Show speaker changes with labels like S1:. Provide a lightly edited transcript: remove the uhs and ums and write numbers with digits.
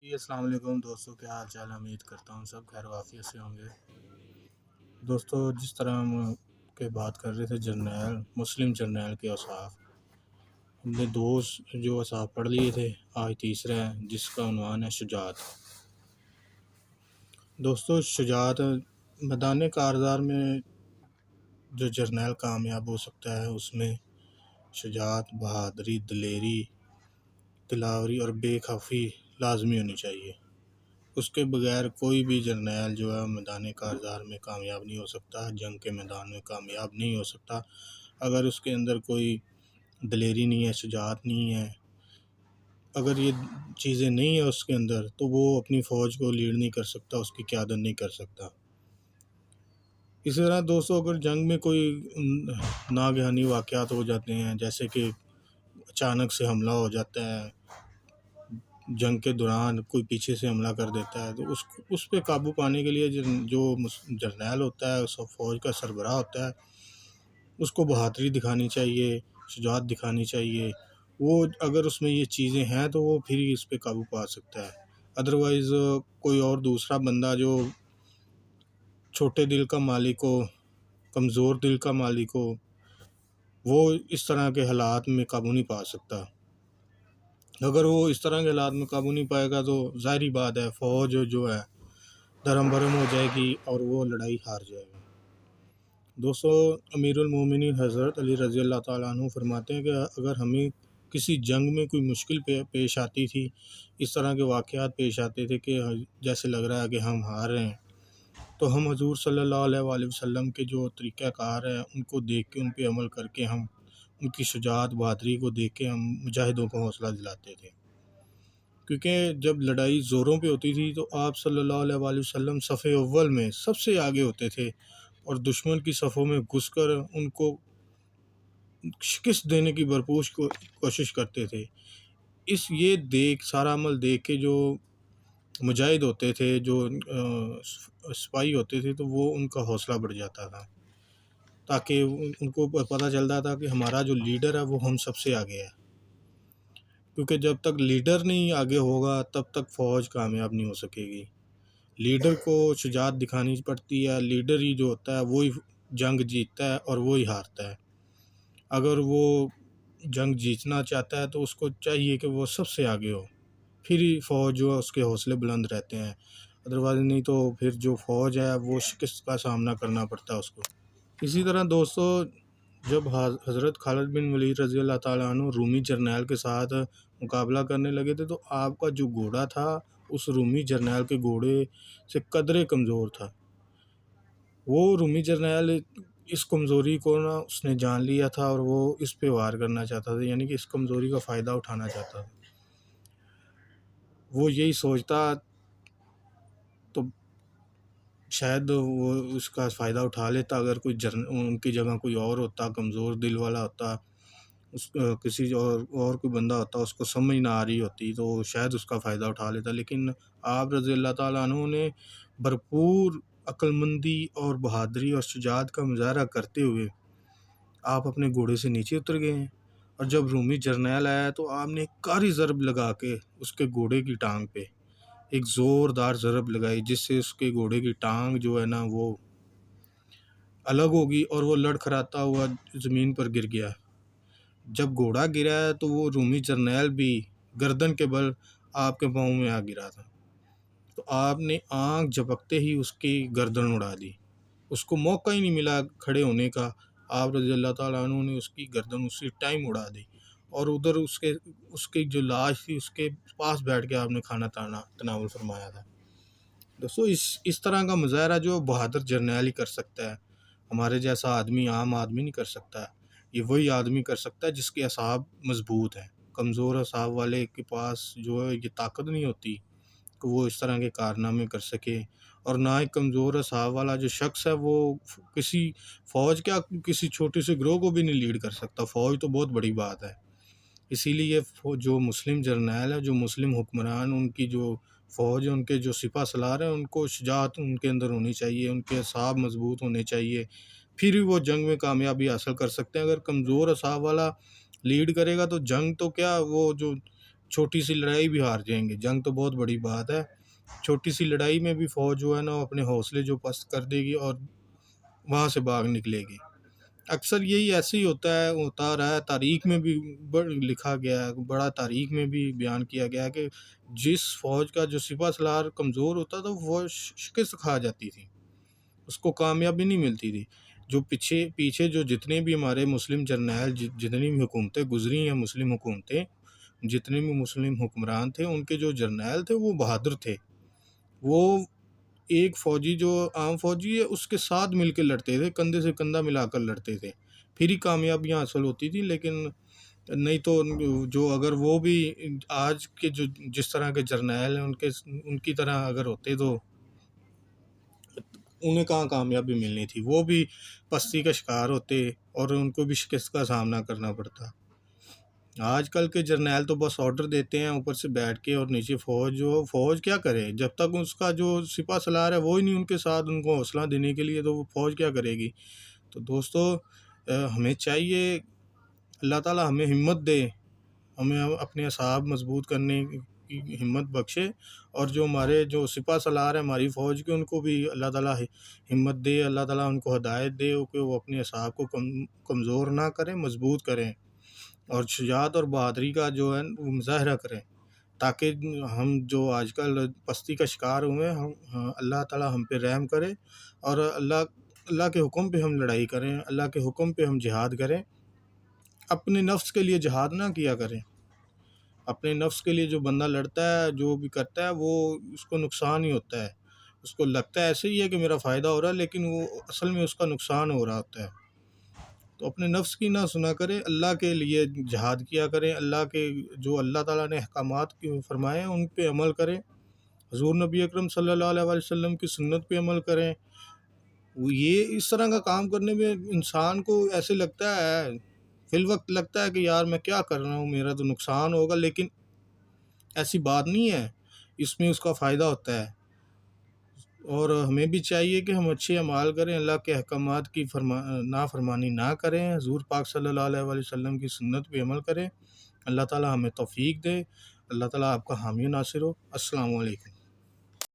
S1: جی السلام علیکم دوستوں، کیا حال چال ہے؟ امید کرتا ہوں سب خیر و عافیت سے ہوں گے۔ دوستوں، جس طرح ہم بات کر رہے تھے مسلم جرنیل کے اوصاف، ہم نے جو اوصاف پڑھ لیے تھے، آج تیسرا ہے جس کا عنوان ہے شجاعت۔ دوستوں، شجاعت میدان کارزار میں جو جرنیل کامیاب ہو سکتا ہے اس میں شجاعت، بہادری، دلیری، دلاوری اور بے خوفی لازمی ہونی چاہیے۔ اس کے بغیر کوئی بھی جرنیل جو ہے میدان کارزار میں کامیاب نہیں ہو سکتا، جنگ کے میدان میں کامیاب نہیں ہو سکتا۔ اگر اس کے اندر کوئی دلیری نہیں ہے، شجاعت نہیں ہے، اگر یہ چیزیں نہیں ہیں اس کے اندر، تو وہ اپنی فوج کو لیڈ نہیں کر سکتا، اس کی قیادت نہیں کر سکتا۔ اسی طرح دوستوں، اگر جنگ میں کوئی ناگہانی واقعات ہو جاتے ہیں، جیسے کہ اچانک سے حملہ ہو جاتا ہے، جنگ کے دوران کوئی پیچھے سے حملہ کر دیتا ہے، تو اس پہ قابو پانے کے لیے جو جرنیل ہوتا ہے، اس فوج کا سربراہ ہوتا ہے، اس کو بہادری دکھانی چاہیے، شجاعت دکھانی چاہیے۔ وہ اگر اس میں یہ چیزیں ہیں تو وہ پھر ہی اس پہ قابو پا سکتا ہے۔ ادروائز کوئی اور دوسرا بندہ جو چھوٹے دل کا مالک ہو، کمزور دل کا مالک ہو، وہ اس طرح کے حالات میں قابو نہیں پا سکتا۔ اگر وہ اس طرح کے حالات میں قابو نہیں پائے گا تو ظاہری بات ہے فوج جو ہے دھرم برم ہو جائے گی اور وہ لڑائی ہار جائے گی۔ دوستو، امیر المومنین حضرت علی رضی اللہ تعالیٰ عنہ فرماتے ہیں کہ اگر ہمیں کسی جنگ میں کوئی مشکل پیش آتی تھی، اس طرح کے واقعات پیش آتے تھے کہ جیسے لگ رہا ہے کہ ہم ہار رہے ہیں، تو ہم حضور صلی اللہ علیہ وآلہ وسلم کے جو طریقہ کار ہیں ان کو دیکھ کے، ان پہ عمل کر کے، ہم ان کی شجاعت بہادری کو دیکھ کے ہم مجاہدوں کو حوصلہ دلاتے تھے۔ کیونکہ جب لڑائی زوروں پہ ہوتی تھی تو آپ صلی اللہ علیہ وآلہ وسلم صف اول میں سب سے آگے ہوتے تھے اور دشمن کی صفوں میں گھس کر ان کو شکست دینے کی بھرپور کوشش کرتے تھے۔ یہ سارا عمل دیکھ کے جو مجاہد ہوتے تھے، جو سپاہی ہوتے تھے، تو وہ ان کا حوصلہ بڑھ جاتا تھا، تاکہ ان کو پتہ چلتا تھا کہ ہمارا جو لیڈر ہے وہ ہم سب سے آگے ہے۔ کیونکہ جب تک لیڈر نہیں آگے ہوگا تب تک فوج کامیاب نہیں ہو سکے گی۔ لیڈر کو شجاعت دکھانی پڑتی ہے، لیڈر ہی جو ہوتا ہے وہی جنگ جیتتا ہے اور وہی ہارتا ہے۔ اگر وہ جنگ جیتنا چاہتا ہے تو اس کو چاہیے کہ وہ سب سے آگے ہو، پھر ہی فوج جو ہے اس کے حوصلے بلند رہتے ہیں، ادروائز نہیں تو پھر جو فوج ہے وہ شکست کا سامنا کرنا پڑتا ہے اس کو۔ اسی طرح دوستو، جب حضرت خالد بن ولید رضی اللہ تعالیٰ عنہ رومی جرنیل کے ساتھ مقابلہ کرنے لگے تھے تو آپ کا جو گھوڑا تھا اس رومی جرنیل کے گھوڑے سے قدرے کمزور تھا۔ وہ رومی جرنیل اس کمزوری کو اس نے جان لیا تھا اور وہ اس پہ وار کرنا چاہتا تھا، یعنی کہ اس کمزوری کا فائدہ اٹھانا چاہتا تھا۔ وہ یہی سوچتا تو شاید وہ اس کا فائدہ اٹھا لیتا، اگر ان کی جگہ کوئی اور ہوتا، کمزور دل والا ہوتا، کسی اور کوئی بندہ ہوتا، اس کو سمجھ نہ آ رہی ہوتی تو شاید اس کا فائدہ اٹھا لیتا۔ لیکن آپ رضی اللہ تعالیٰ عنہ نے بھرپور عقل مندی اور بہادری اور شجاعت کا مظاہرہ کرتے ہوئے آپ اپنے گھوڑے سے نیچے اتر گئے ہیں، اور جب رومی جرنیل آیا تو آپ نے ایک کاری ضرب لگا کے اس کے گھوڑے کی ٹانگ پہ ایک زوردار ضرب لگائی، جس سے اس کے گھوڑے کی ٹانگ جو ہے نا وہ الگ ہوگی اور وہ لڑکھڑاتا ہوا زمین پر گر گیا۔ جب گھوڑا گرا ہے تو وہ رومی جرنیل بھی گردن کے بل آپ کے پاؤں میں آ گرا تھا، تو آپ نے آنکھ جھپکتے ہی اس کی گردن اڑا دی، اس کو موقع ہی نہیں ملا کھڑے ہونے کا۔ آپ رضی اللہ تعالیٰ عنہ نے اس کی گردن اسی ٹائم اڑا دی، اور ادھر اس کی جو لاش تھی اس کے پاس بیٹھ کے آپ نے کھانا تناول فرمایا تھا۔ دوستو، اس طرح کا مظاہرہ جو بہادر جرنیل ہی کر سکتا ہے، ہمارے جیسا آدمی، عام آدمی نہیں کر سکتا۔ یہ وہی آدمی کر سکتا ہے جس کے اعصاب مضبوط ہیں۔ کمزور اعصاب والے کے پاس جو ہے یہ طاقت نہیں ہوتی کہ وہ اس طرح کے کارنامے کر سکے، اور نہ ہی کمزور اعصاب والا جو شخص ہے وہ کسی فوج کیا کسی چھوٹے سے گروہ کو بھی نہیں لیڈ کر سکتا، فوج تو بہت بڑی بات ہے۔ اسی لیے جو مسلم جرنیل ہے، جو مسلم حکمران، ان کی جو فوج ہے، ان کے جو سپہ سالار ہیں، ان کو شجاعت ان کے اندر ہونی چاہیے، ان کے اعصاب مضبوط ہونے چاہیے، پھر ہی وہ جنگ میں کامیابی حاصل کر سکتے ہیں۔ اگر کمزور اعصاب والا لیڈ کرے گا تو جنگ تو کیا، وہ جو چھوٹی سی لڑائی بھی ہار جائیں گے، جنگ تو بہت بڑی بات ہے، چھوٹی سی لڑائی میں بھی فوج جو ہے نا اپنے حوصلے جو پست کر دے گی اور وہاں سے بھاگ نکلے گی۔ اکثر یہی ایسے ہی ہوتا رہا ہے، تاریخ میں بھی لکھا گیا ہے، بڑا تاریخ میں بھی بیان کیا گیا ہے کہ جس فوج کا جو سپہ سالار کمزور ہوتا تھا وہ شکست کھا جاتی تھی، اس کو کامیابی نہیں ملتی تھی۔ جو پیچھے جو جتنے بھی ہمارے مسلم جرنیل، جتنی بھی حکومتیں گزری ہیں، مسلم حکومتیں، جتنے بھی مسلم حکمران تھے، ان کے جو جرنیل تھے وہ بہادر تھے، وہ ایک فوجی جو عام فوجی ہے اس کے ساتھ مل کے لڑتے تھے، کندھے سے کندھا ملا کر لڑتے تھے، پھر ہی کامیابیاں حاصل ہوتی تھی۔ لیکن نہیں تو جو اگر وہ بھی آج کے جو جس طرح کے جرنیل ہیں ان کی طرح اگر ہوتے تو انہیں کہاں کامیابی ملنی تھی، وہ بھی پستی کا شکار ہوتے اور ان کو بھی شکست کا سامنا کرنا پڑتا۔ آج کل کے جرنیل تو بس آرڈر دیتے ہیں اوپر سے بیٹھ کے، اور نیچے فوج کیا کرے جب تک اس کا جو سپہ سالار ہے وہ ہی نہیں ان کے ساتھ ان کو حوصلہ دینے کے لیے، تو وہ فوج کیا کرے گی۔ تو دوستو ہمیں چاہیے اللہ تعالیٰ ہمیں ہمت دے، ہمیں اپنے اعصاب مضبوط کرنے کی ہمت بخشے، اور جو ہمارے جو سپہ سالار ہیں ہماری فوج کے، ان کو بھی اللہ تعالیٰ ہمت دے، اللہ تعالیٰ ان کو ہدایت دے کہ وہ اپنے اعصاب کو کمزور نہ کریں، مضبوط کریں، اور شجاعت اور بہادری کا جو ہے وہ مظاہرہ کریں، تاکہ ہم جو آج کل پستی کا شکار ہوئے ہیں، اللہ تعالیٰ ہم پہ رحم کرے، اور اللہ کے حکم پہ ہم لڑائی کریں، اللہ کے حکم پہ ہم جہاد کریں، اپنے نفس کے لیے جہاد نہ کیا کریں۔ اپنے نفس کے لیے جو بندہ لڑتا ہے، جو بھی کرتا ہے، وہ اس کو نقصان ہی ہوتا ہے، اس کو لگتا ہے ایسے ہی ہے کہ میرا فائدہ ہو رہا ہے، لیکن وہ اصل میں اس کا نقصان ہو رہا ہوتا ہے۔ تو اپنے نفس کی نہ سنا کریں، اللہ کے لیے جہاد کیا کریں، اللہ کے جو اللہ تعالیٰ نے احکامات فرمائے ہیں ان پہ عمل کریں، حضور نبی اکرم صلی اللہ علیہ وسلم کی سنت پہ عمل کریں۔ یہ اس طرح کا کام کرنے میں انسان کو ایسے لگتا ہے، فی الوقت لگتا ہے کہ یار میں کیا کر رہا ہوں، میرا تو نقصان ہوگا، لیکن ایسی بات نہیں ہے، اس میں اس کا فائدہ ہوتا ہے۔ اور ہمیں بھی چاہیے کہ ہم اچھے اعمال کریں، اللہ کے احکامات کی نافرمانی نہ کریں، حضور پاک صلی اللہ علیہ وسلم کی سنت پہ عمل کریں۔ اللہ تعالیٰ ہمیں توفیق دے، اللہ تعالیٰ آپ کا حامی و ناصر ہو۔ السلام علیکم۔